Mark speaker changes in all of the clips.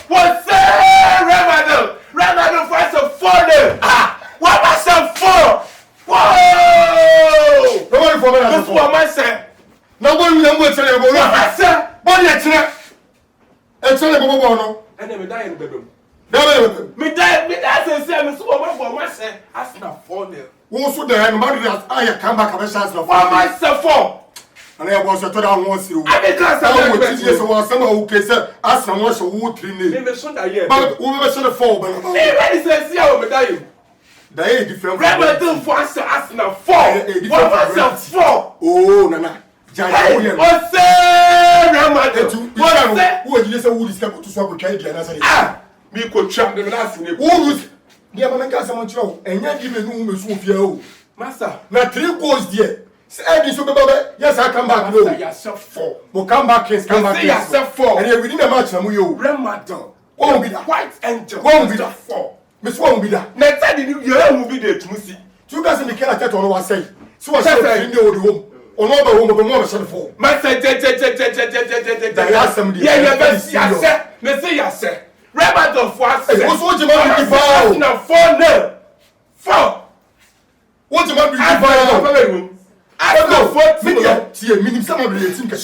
Speaker 1: What's that? Ramadan for some fun. What was some fun? Whoa!
Speaker 2: Nobody for me.
Speaker 1: That's what I said.
Speaker 2: Nobody will tell you about what I said. What you say? It's only about no.
Speaker 1: And then we die in the bedroom.
Speaker 2: Me
Speaker 1: die say me so what say as na fun.
Speaker 2: Who so there and Madrid I come back and chance no.
Speaker 1: What myself for?
Speaker 2: And I was to that one zero.
Speaker 1: I because
Speaker 2: I was years was some who can say as na was who train.
Speaker 1: Me so that year.
Speaker 2: But who be so the fall.
Speaker 1: Me ready say see how me die.
Speaker 2: That is different.
Speaker 1: Ramadan for as na fall. What myself for?
Speaker 2: Oh nana.
Speaker 1: Hey, what's that? Ramadan.
Speaker 2: Who is say who discover to swap try dia na say.
Speaker 1: Me ko tram the last ni.
Speaker 2: Who is dia man ka say chiro. Enya di me no me so fia o.
Speaker 1: Master.
Speaker 2: Na 3 goals there. Say Eddie so baba, yes I come back no.
Speaker 1: Yourself 4.
Speaker 2: But come back case, come back.
Speaker 1: Yourself 4.
Speaker 2: And within the match na mu yo.
Speaker 1: Ramadan.
Speaker 2: Won't be that.
Speaker 1: White angel.
Speaker 2: Won't be that 4. Miss won't be that.
Speaker 1: Next time you will be there to see.
Speaker 2: You guys in the care that on was say. So I say in the old home. On over home but more than 4.
Speaker 1: Master yeah, me say yes sir. Ramadan for us.
Speaker 2: What's what you want to buy?
Speaker 1: Now 4 no. 4.
Speaker 2: What you want to buy?
Speaker 1: I go 14.
Speaker 2: See, minimum some of the team
Speaker 1: can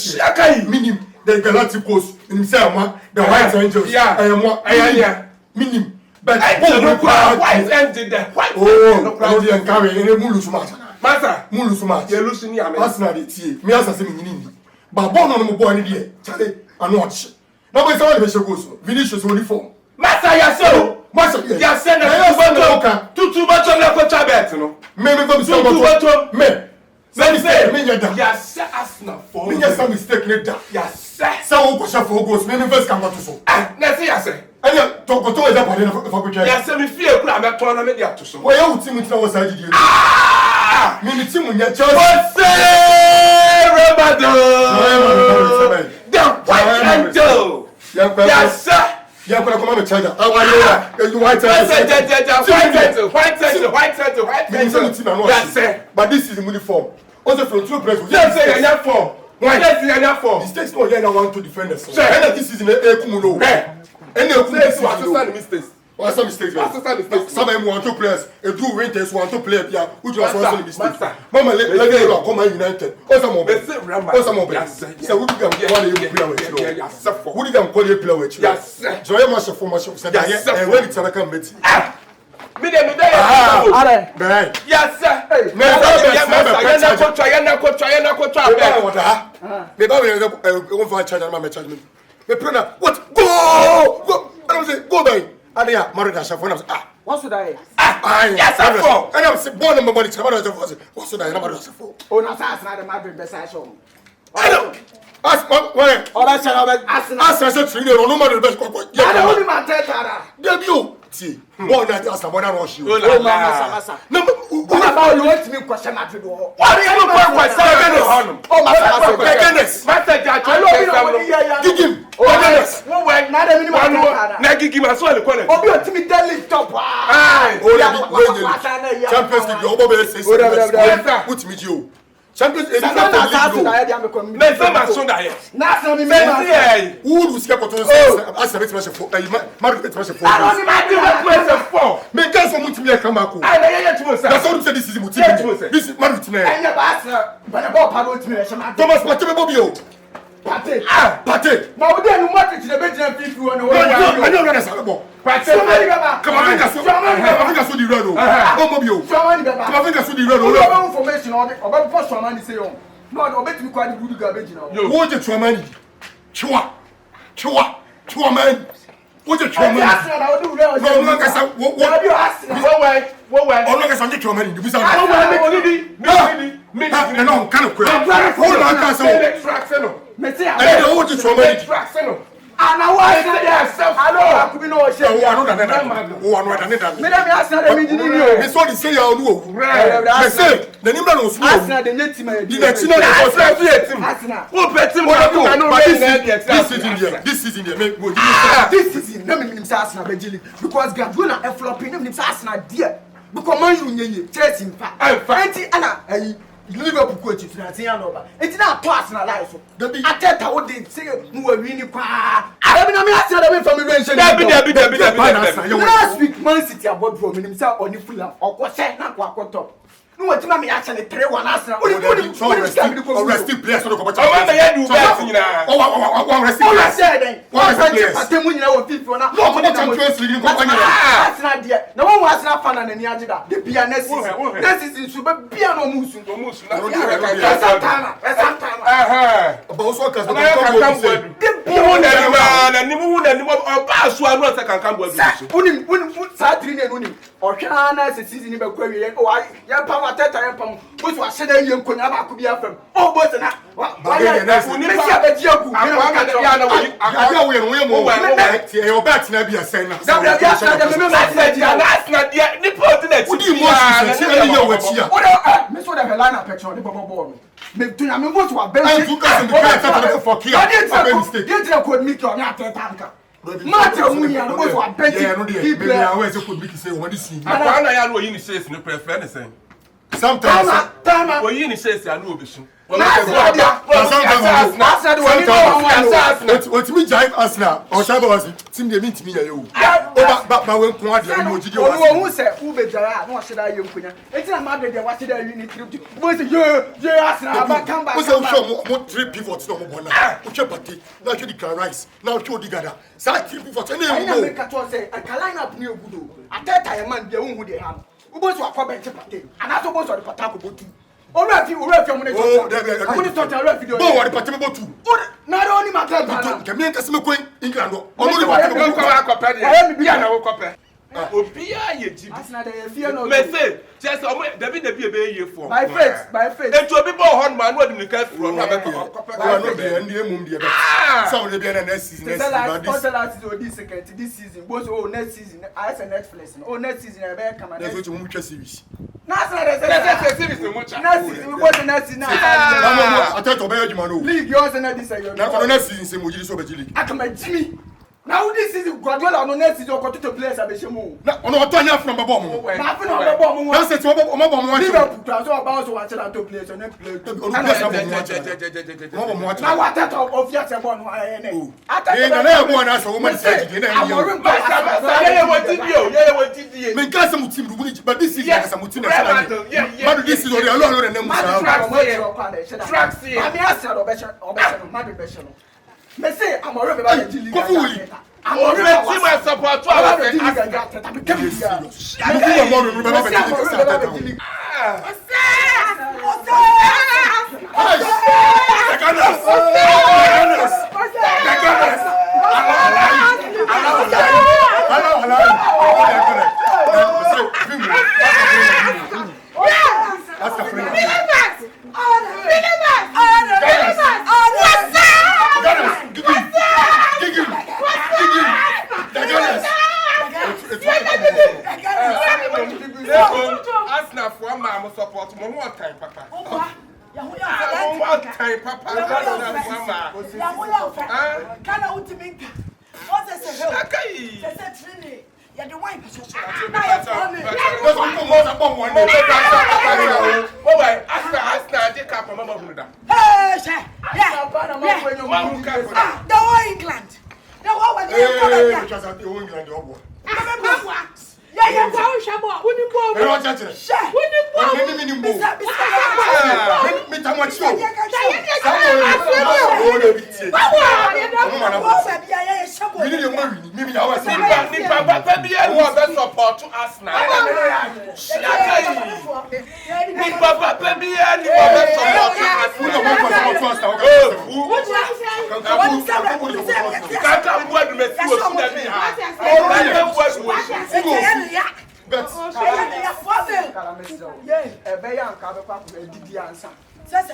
Speaker 2: minimum the Galactic Coast in Selma, the White Angels.
Speaker 1: Yeah, I am what I am.
Speaker 2: Minimum. But
Speaker 1: white ended the white.
Speaker 2: Oh, Claudia and Carrie and Mulusuma.
Speaker 1: Master,
Speaker 2: Mulusuma,
Speaker 1: you're losing me.
Speaker 2: That's not it. Me as a singing. But born on the boy in the day, Charlie, and watch. Nobody saw the goes. Vinicius only form.
Speaker 1: Master, yes, so.
Speaker 2: Master,
Speaker 1: yes, send a too much on the contract. No,
Speaker 2: maybe from some men. Say, me
Speaker 1: yes, as na for.
Speaker 2: Me just some mistake later.
Speaker 1: Yes, sir.
Speaker 2: So go shop for goes. Me first come to so.
Speaker 1: Let's see, yes, sir.
Speaker 2: And you talk to us about it for picture.
Speaker 1: Yes, sir. Me fear kula me turn me there to so.
Speaker 2: Why you team with our side you? Me team with your church.
Speaker 1: What's say, Ramadan? The white angel. Yes, sir.
Speaker 2: Yeah, but come on, China. You white angel. White angel.
Speaker 1: Yes, sir.
Speaker 2: But this is the uniform. Also from two presidents.
Speaker 1: Yes, sir. You're form. Why? Yes, you're form.
Speaker 2: The states no here want to defend us.
Speaker 1: Sir,
Speaker 2: and this is in a kumulo. And the
Speaker 1: assistant mistakes.
Speaker 2: What's some mistakes? Some of them want to players. A two winters want to play here, which was also a mistake. Mama, let me come United. Or some of them. Or some of them. So we can call you player with you. Who did call you player with you? Yes, sir. Joy much for much of said, and when it's a come with
Speaker 1: Me yes, sir.
Speaker 2: What? Go! I was say, go by. And yeah, Madrid has phone.
Speaker 3: What should I?
Speaker 1: Yes, I fall.
Speaker 2: And I'm saying, born in my body. What should I? Never has a phone.
Speaker 3: Oh, no, that's not a Madrid beside home.
Speaker 2: I don't. Ask my
Speaker 3: all that shall have
Speaker 2: ask us to no matter the best.
Speaker 3: I don't want my teta.
Speaker 2: Debut. See, more than ask about rush you.
Speaker 3: Oh, Massa. No, what about you want me to question Madrid? What
Speaker 1: are you going to question?
Speaker 3: Oh, Massa.
Speaker 1: Massa,
Speaker 2: give him.
Speaker 3: Oh, wait, not a minimum.
Speaker 1: Now give him as well.
Speaker 3: Oh, you're to me deadly top.
Speaker 2: Champions League, your mobile says, put me you. Champions League,
Speaker 1: mais ça m'a sonné d'ailleurs.
Speaker 2: Où nous sommes pour ah ça va être match fort. Marc va être match fort.
Speaker 1: Alors il m'a dit va être fort.
Speaker 2: Mais quand son multiplier Kamako.
Speaker 1: Ah mais tu vois ça.
Speaker 2: Dans son c'est décisif multiplier. This Marc multiplier.
Speaker 3: Elle va ça. Bana ba pa multiplier.
Speaker 2: Thomas Partey be bobio.
Speaker 3: Partey.
Speaker 2: Ah, Partey.
Speaker 3: Na wo dey no Madrid dey be jina fifi won no.
Speaker 2: I know that is bon.
Speaker 3: Partey.
Speaker 2: Come on, Africa so di red o. Oh mobio. Come on, Africa so di red o.
Speaker 3: No information oba post Chouamani say on. No, obetimi kwa di good garbage now.
Speaker 2: Wo je Chouamani. Chouamani. Wo je Chouamani. No, no kasa wo.
Speaker 1: Wo why?
Speaker 2: Ono kasa je Chouamani. Di bisa.
Speaker 1: Wo why me Me
Speaker 2: no, kind of quick. Hold on, cousin. I don't want to throw away.
Speaker 3: And I was there. I could be no shame.
Speaker 2: I know that. One way than
Speaker 3: Madam, I said, I mean,
Speaker 2: it's what they say. I say, the name of the
Speaker 3: net team.
Speaker 2: The next year, this is in the
Speaker 3: this is in the because Gabuna and flopping them in Sasna, dear. Because you chasing fat. Anna, Liverpool coach is not saying over. It's not personal life. I tell you what they say, who are really quiet. I have been a last week, Man City about from himself on the full or was saying, not what top. No, what you actually 3-1 Arsenal.
Speaker 2: resting players.
Speaker 3: No one was not fan and the Ajida. The pianist. This is in Super Piano Musu. Which was said you could never could be a firm. Oh, but now,
Speaker 2: sometimes
Speaker 1: well, you say I know vision.
Speaker 2: what me giant Arsenal or Shabo was team they meet me you. But when
Speaker 3: who said who be there? No, should I you? It's not Madrid. They watch their unit. What's you Arsenal? Come back.
Speaker 2: What 3 pivots no more now? Which party? Now should the rice. Now show the gather. Side 3 pivots.
Speaker 3: I know make a say I can line up near Budo. I tell you, man, they won't they have. Who was what for bench party? And I suppose on the Patako too. Already, I'm going to talk to a video.
Speaker 2: Oh, what the Patamo too.
Speaker 3: Not only my time.
Speaker 2: Can me and Casimo England.
Speaker 1: Only I am piano copper. Opia, you
Speaker 3: fear no
Speaker 1: message. Just David be a year for
Speaker 3: my face, my face.
Speaker 1: And to be born man, what you can from
Speaker 2: some of the next season.
Speaker 3: This season, both next season, I said Netflix. Oh, next season, I better come and
Speaker 2: there's much series.
Speaker 3: Next season, what's the next season?
Speaker 2: I thought to bear you,
Speaker 3: League, yours and this.
Speaker 2: Now, next season, Jimmy.
Speaker 3: I come at Jimmy. Now this is Guardiola no next is your to place abeshemu.
Speaker 2: Na ono otonya from the bomb.
Speaker 3: Na fi no the bomb.
Speaker 2: Na say to bomb one.
Speaker 3: Liverpool transfer about to watch that to place on play. Na what that of your second one na.
Speaker 2: Ata na go na so woman say dey na you. Men ka some team do but this is like some team na. But this is already alone na musa.
Speaker 3: Tracks here. I mean Arsenal obesha Madrid besha. Me say I'm already about the league. I'm already
Speaker 1: see my support to
Speaker 3: our
Speaker 1: Arsenal for mama support mo one time papa.
Speaker 4: Kana utiminka. What is it? Trini. Ya the wine person. Na ya for me.
Speaker 2: That's one more
Speaker 1: Oh boy, Arsenal dey cap mama Buda.
Speaker 4: Hey, sir. Yeah. The whole England. The whole one.
Speaker 2: Hey, just at the England obo.
Speaker 4: Yeah, wow, Shabo. Who ni bo?
Speaker 2: Hey, what you say?
Speaker 4: Who ni bo?
Speaker 2: Me tamuachi o.
Speaker 3: am ka be kwa didi ansa.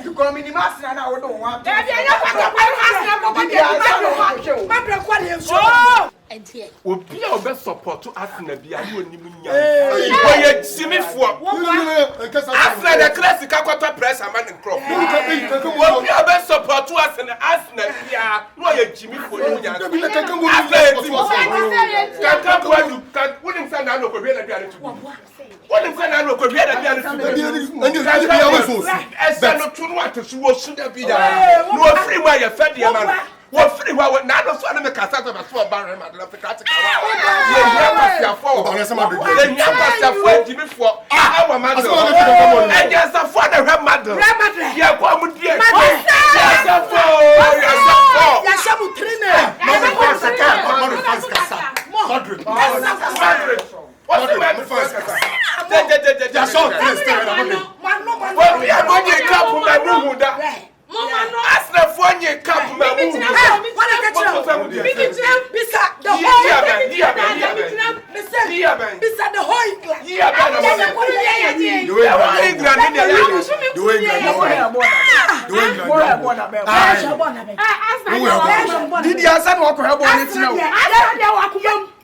Speaker 3: Because minimas na wo do wa.
Speaker 4: Dey dey na kwa Arsenal ko dey Madrid kwa dey so. Entie.
Speaker 1: Obi a obe support Arsenal bia no onim nya. Oye simifo. Arsenal the class ka kwata press man crop. Obi a obe support Arsenal bia no oye jimifo no nya. Kaka boy kan wouldn't send na no ko hwe na bia ne tu. Wouldn't send na no ko hwe na bia ne tu. Esa no tu no atosu wo su da bia. No free wa ye fe de man. Wo free wa na no so na me kasa to so ba re ma de Africa ti ka wa. Ye nya pasia fo. Ye nya pasia fo jimifo. Awa ma do. E nya sa fo na hwe ma do. Ye kwa mu die. Ya sa fo.
Speaker 4: Ya sha mu trine.
Speaker 1: Madrid. What's the man first? Ya so Well, we are going to cap my room. As the funny cap my room.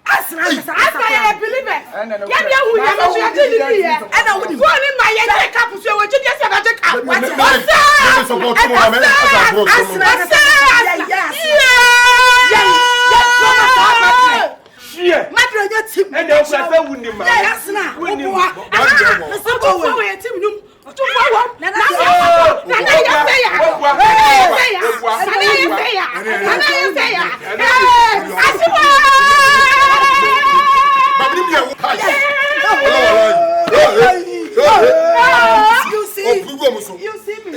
Speaker 4: Asna ya believer. Ya bia hu ya so ya tell me here. And I would go in my head cap so we just say that cap. What? Madrid your team.
Speaker 1: And they say win man.
Speaker 4: Asna. Win.
Speaker 3: You see me.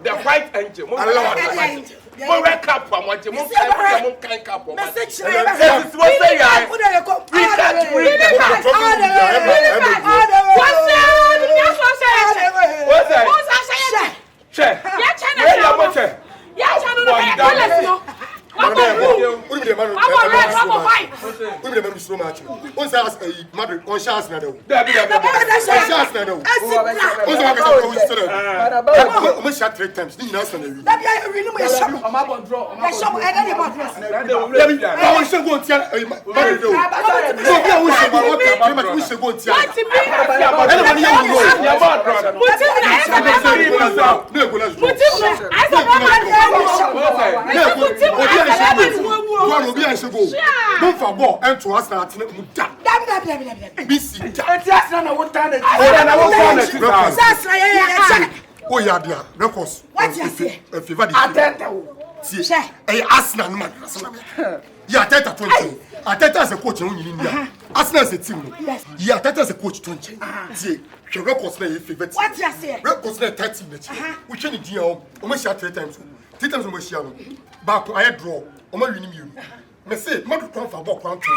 Speaker 1: The white angel. Mo wake up from what you can't cap. Message we can't read the don't forget and to us that oh yeah, dear. Records. What you say? If you see, I Arsenal man. Yeah, Teta 20. Teta as a coach in India. Arsenal as a team. Yeah, Teta as a coach 20. See, your records play favorite. What you say? Records play 30 minutes. We can deal almost 3 times. 3 times we share. Back I draw. Almost winning you. Me say, man come for ball kwan to.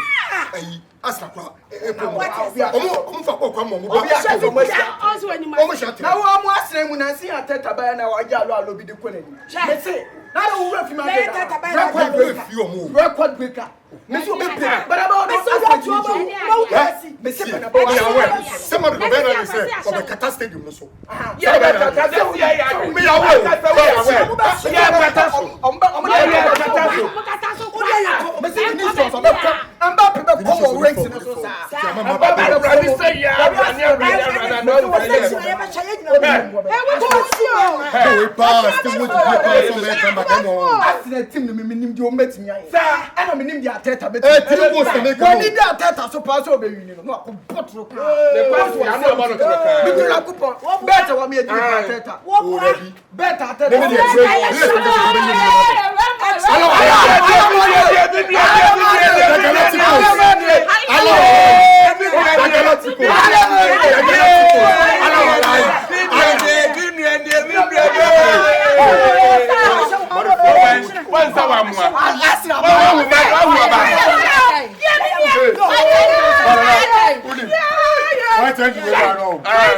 Speaker 1: Arsenal kwa. Omo for ball kwan mo. Obi aso mo share.
Speaker 3: Na wo mo Arsenal mu na si Teta ba na wa ja lo alobi de ko na ni. Me say, na wo we fi ma de. Record breaker. Me so be pay. But about me say na ba wa.
Speaker 2: Somebody go better than say for the Qatar stadium so.
Speaker 1: Yeah, me
Speaker 3: for ranks in the society.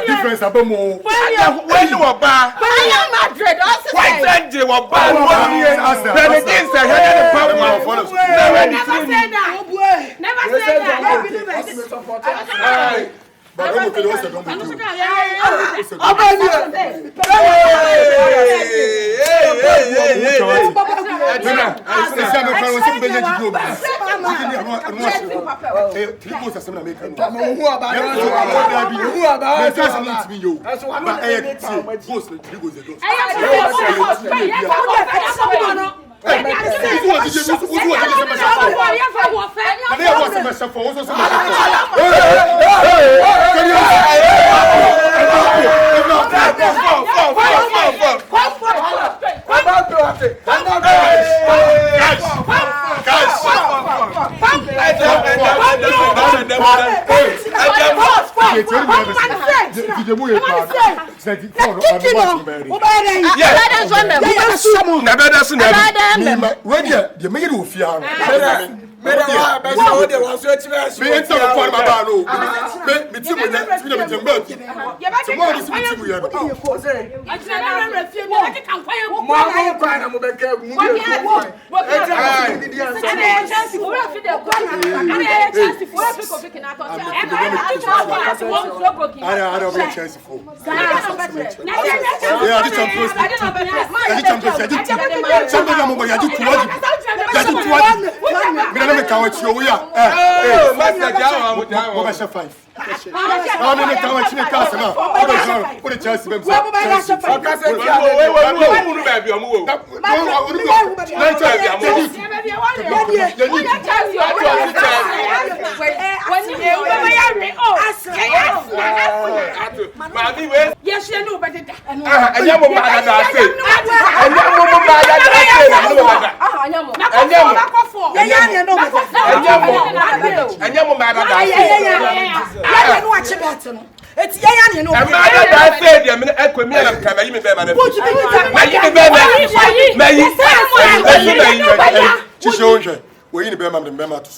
Speaker 1: Difference about more.
Speaker 2: When you were bad,
Speaker 4: Madrid,
Speaker 2: why did you were bad? Never say that.
Speaker 1: But don't do it. We in the Bema and Bema to